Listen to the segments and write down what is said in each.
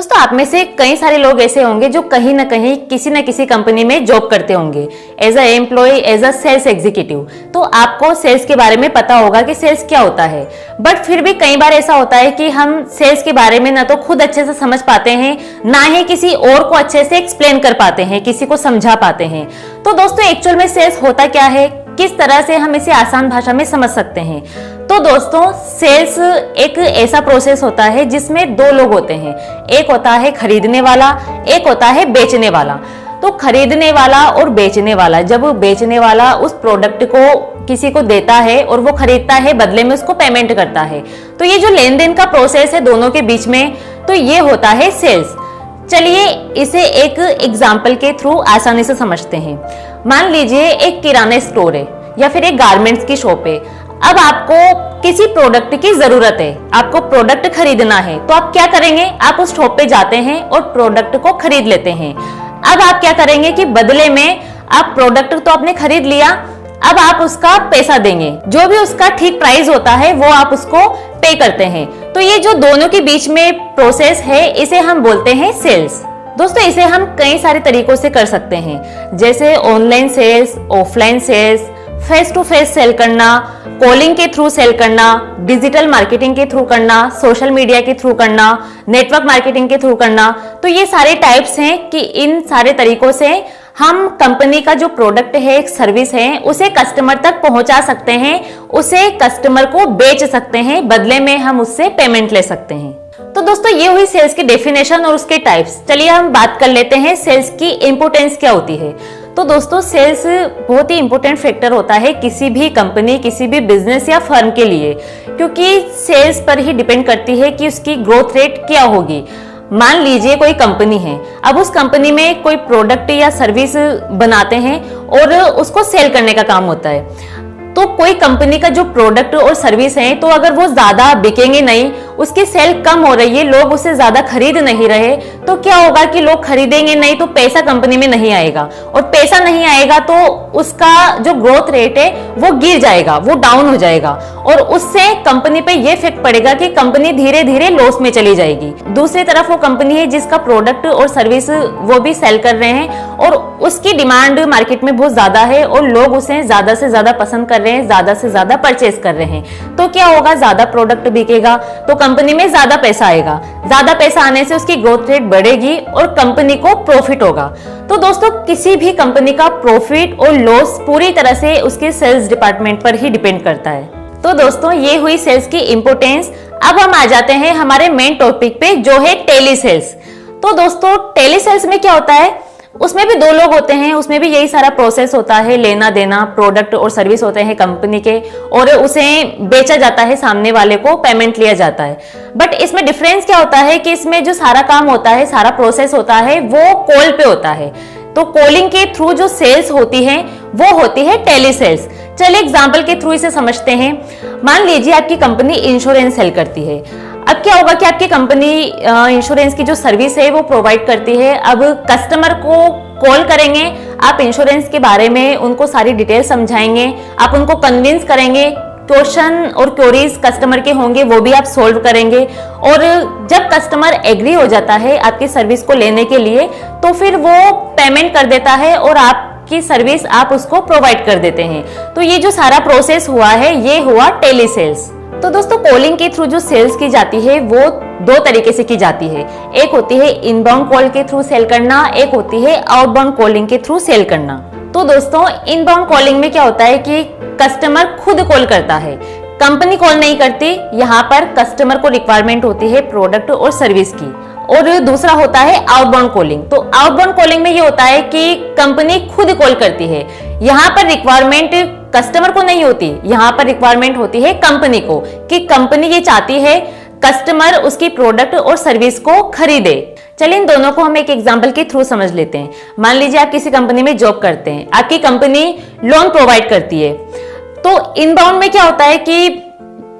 दोस्तों आप में से कई सारे लोग ऐसे होंगे जो कहीं ना कहीं किसी न किसी कंपनी में जॉब करते होंगे as a employ, as a sales executive. तो आपको सेल्स के बारे में पता होगा कि सेल्स क्या होता है। बट फिर भी कई बार ऐसा होता है कि हम सेल्स के बारे में ना तो खुद अच्छे से समझ पाते हैं, ना ही किसी और को अच्छे से एक्सप्लेन कर पाते हैं, किसी को समझा पाते हैं। तो दोस्तों एक्चुअल में सेल्स होता क्या है, किस तरह से हम इसे आसान भाषा में समझ सकते हैं। तो दोस्तों सेल्स एक ऐसा प्रोसेस होता है जिसमें दो लोग होते हैं, एक होता है खरीदने वाला, एक होता है बेचने वाला। तो खरीदने वाला और बेचने वाला, जब बेचने वाला उस प्रोडक्ट को किसी को देता है और वो खरीदता है, बदले में उसको पेमेंट करता है, तो ये जो लेन देन का प्रोसेस है दोनों के बीच में, तो ये होता है सेल्स। चलिए इसे एक एग्जाम्पल के थ्रू आसानी से समझते हैं। मान लीजिए एक किराना स्टोर है या फिर एक गारमेंट्स की शॉप है। अब आपको किसी प्रोडक्ट की जरूरत है, आपको प्रोडक्ट खरीदना है, तो आप क्या करेंगे, आप उस शॉप पे जाते हैं और प्रोडक्ट को खरीद लेते हैं। अब आप क्या करेंगे कि बदले में आप प्रोडक्ट तो आपने खरीद लिया, अब आप उसका पैसा देंगे, जो भी उसका ठीक प्राइस होता है वो आप उसको पे करते हैं। तो ये जो दोनों के बीच में प्रोसेस है इसे हम बोलते हैं सेल्स। दोस्तों इसे हम कई सारे तरीकों से कर सकते हैं, जैसे online sales, offline sales, face to face sale करना, कॉलिंग के थ्रू सेल करना, डिजिटल मार्केटिंग के थ्रू करना, सोशल मीडिया के थ्रू करना, नेटवर्क मार्केटिंग के थ्रू करना। तो ये सारे टाइप्स हैं कि इन सारे तरीकों से हम कंपनी का जो प्रोडक्ट है, एक सर्विस है, उसे कस्टमर तक पहुंचा सकते हैं, उसे कस्टमर को बेच सकते हैं, बदले में हम उससे पेमेंट ले सकते हैं। तो दोस्तों ये हुई सेल्स की डेफिनेशन और उसके टाइप्स। चलिए हम बात कर लेते हैं सेल्स की इंपोर्टेंस क्या होती है। तो दोस्तों सेल्स बहुत ही इंपॉर्टेंट फैक्टर होता है किसी भी कंपनी, किसी भी बिजनेस या फर्म के लिए, क्योंकि सेल्स पर ही डिपेंड करती है कि उसकी ग्रोथ रेट क्या होगी। मान लीजिए कोई कंपनी है, अब उस कंपनी में कोई प्रोडक्ट या सर्विस बनाते हैं और उसको सेल करने का काम होता है। तो कोई कंपनी का जो प्रोडक्ट और सर्विस है, तो अगर वो ज्यादा बिकेंगे नहीं, उसकी सेल कम हो रही है, लोग उसे ज्यादा खरीद नहीं रहे, तो क्या होगा कि लोग खरीदेंगे नहीं, तो पैसा कंपनी में नहीं आएगा, और पैसा नहीं आएगा तो उसका जो ग्रोथ रेट है वो गिर जाएगा, वो डाउन हो जाएगा, और उससे कंपनी पे ये इफेक्ट पड़ेगा कि कंपनी धीरे धीरे लॉस में चली जाएगी। दूसरी तरफ वो कंपनी है जिसका प्रोडक्ट और सर्विस वो भी सेल कर रहे हैं और उसकी डिमांड मार्केट में बहुत ज्यादा है और लोग उसे ज्यादा से ज्यादा पसंद कर रहे हैं, ज्यादा से ज्यादा परचेज कर रहे हैं, तो क्या होगा, ज्यादा प्रोडक्ट बिकेगा तो कंपनी में ज्यादा पैसा आएगा, ज्यादा पैसा आने से उसकी ग्रोथ रेट बढ़ेगी और कंपनी को प्रॉफिट होगा। तो दोस्तों किसी भी कंपनी का प्रॉफिट और लॉस पूरी तरह से उसके सेल्स डिपार्टमेंट पर ही डिपेंड करता है। तो दोस्तों ये हुई सेल्स की इंपोर्टेंस। अब हम आ जाते हैं हमारे मेन टॉपिक पे, जो है टेली सेल्स। तो दोस्तों टेली सेल्स में क्या होता है, उसमें भी दो लोग होते हैं, उसमें भी यही सारा प्रोसेस होता है, लेना देना, प्रोडक्ट और सर्विस होते हैं कंपनी के, और उसे बेचा जाता है, सामने वाले को पेमेंट लिया जाता है। बट इसमें डिफरेंस क्या होता है कि इसमें जो सारा काम होता है, सारा प्रोसेस होता है, वो कॉल पे होता है। तो कॉलिंग के थ्रू जो सेल्स होती है वो होती है टेली सेल्स। चलिए एग्जाम्पल के थ्रू इसे समझते हैं। मान लीजिए आपकी कंपनी इंश्योरेंस सेल करती है। अब क्या होगा कि आपकी कंपनी इंश्योरेंस की जो सर्विस है वो प्रोवाइड करती है। अब कस्टमर को कॉल करेंगे, आप इंश्योरेंस के बारे में उनको सारी डिटेल समझाएंगे, आप उनको कन्विंस करेंगे, क्वेश्चन और क्वेरीज कस्टमर के होंगे वो भी आप सोल्व करेंगे, और जब कस्टमर एग्री हो जाता है आपकी सर्विस को लेने के लिए, तो फिर वो पेमेंट कर देता है और आपकी सर्विस आप उसको प्रोवाइड कर देते हैं। तो ये जो सारा प्रोसेस हुआ है ये हुआ टेली सेल्स। तो दोस्तों कॉलिंग के थ्रू जो सेल्स की जाती है वो दो तरीके से की जाती है। एक होती है इनबाउंड कॉल के थ्रू सेल करना, एक होती है आउटबाउंड कॉलिंग के थ्रू सेल करना। तो दोस्तों इनबाउंड कॉलिंग में क्या होता है कि कस्टमर खुद कॉल करता है, कंपनी कॉल नहीं करती। यहाँ पर कस्टमर को रिक्वायरमेंट होती है प्रोडक्ट और सर्विस की। और दूसरा होता है आउटबाउंड कॉलिंग। तो आउटबाउंड कॉलिंग में ये होता है कि कंपनी खुद कॉल करती है। यहाँ पर रिक्वायरमेंट कस्टमर को नहीं होती, यहाँ पर रिक्वायरमेंट होती है कंपनी को, कि कंपनी ये चाहती है कस्टमर उसकी प्रोडक्ट और सर्विस को खरीदे। चलिए इन दोनों को हम एक एग्जांपल के थ्रू समझ लेते हैं। मान लीजिए आप किसी कंपनी में जॉब करते हैं, आपकी कंपनी लोन प्रोवाइड करती है। तो इनबाउंड में क्या होता है कि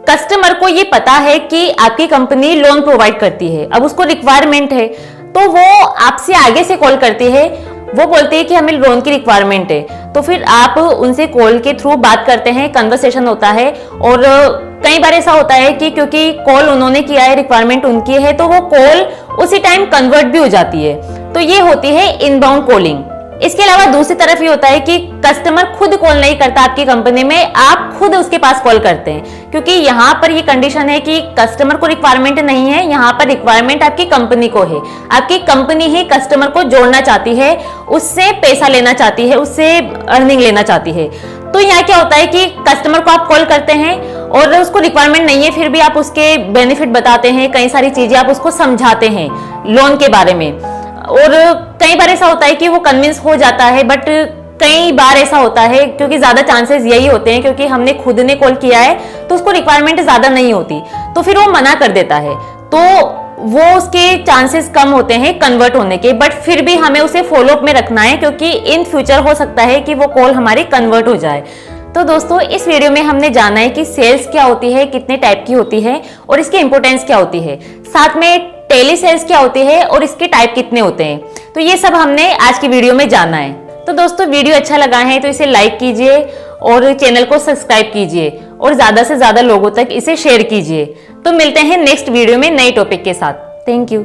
कस्टमर को ये पता है कि आपकी कंपनी लोन प्रोवाइड करती है, अब उसको रिक्वायरमेंट है, तो वो आपसे आगे से कॉल करती है, वो बोलती है कि हमें लोन की रिक्वायरमेंट है। तो फिर आप उनसे कॉल के थ्रू बात करते हैं, कन्वर्सेशन होता है और कई बार ऐसा होता है कि क्योंकि कॉल उन्होंने किया है, रिक्वायरमेंट उनकी है, तो वो कॉल उसी टाइम कन्वर्ट भी हो जाती है। तो ये होती है इनबाउंड कॉलिंग। इसके अलावा दूसरी तरफ ये होता है कि कस्टमर खुद कॉल नहीं करता आपकी कंपनी में, आप खुद उसके पास कॉल करते हैं, क्योंकि यहाँ पर ये कंडीशन है कि कस्टमर को रिक्वायरमेंट नहीं है, यहाँ पर रिक्वायरमेंट आपकी कंपनी को है। आपकी कंपनी ही कस्टमर को जोड़ना चाहती है, उससे पैसा लेना चाहती है, उससे अर्निंग लेना चाहती है। तो यहाँ क्या होता है कि कस्टमर को आप कॉल करते हैं और उसको रिक्वायरमेंट नहीं है, फिर भी आप उसके बेनिफिट बताते हैं, कई सारी चीजें आप उसको समझाते हैं लोन के बारे में, और कई बार ऐसा होता है कि वो कन्विंस हो जाता है। बट कई बार ऐसा होता है, क्योंकि ज्यादा चांसेस यही होते हैं क्योंकि हमने खुद ने कॉल किया है तो उसको रिक्वायरमेंट ज्यादा नहीं होती, तो फिर वो मना कर देता है, तो वो उसके चांसेस कम होते हैं कन्वर्ट होने के। बट फिर भी हमें उसे फॉलोअप में रखना है, क्योंकि इन फ्यूचर हो सकता है कि वो कॉल हमारी कन्वर्ट हो जाए। तो दोस्तों, इस वीडियो में हमने जाना है कि सेल्स क्या होती है, कितने टाइप की होती है और इसकी इंपोर्टेंस क्या होती है, साथ में टेली सेल्स क्या होती है और इसके टाइप कितने होते हैं। तो ये सब हमने आज की वीडियो में जाना है। तो दोस्तों, वीडियो अच्छा लगा है तो इसे लाइक कीजिए और चैनल को सब्सक्राइब कीजिए और ज्यादा से ज्यादा लोगों तक इसे शेयर कीजिए। तो मिलते हैं नेक्स्ट वीडियो में नए टॉपिक के साथ। Thank you.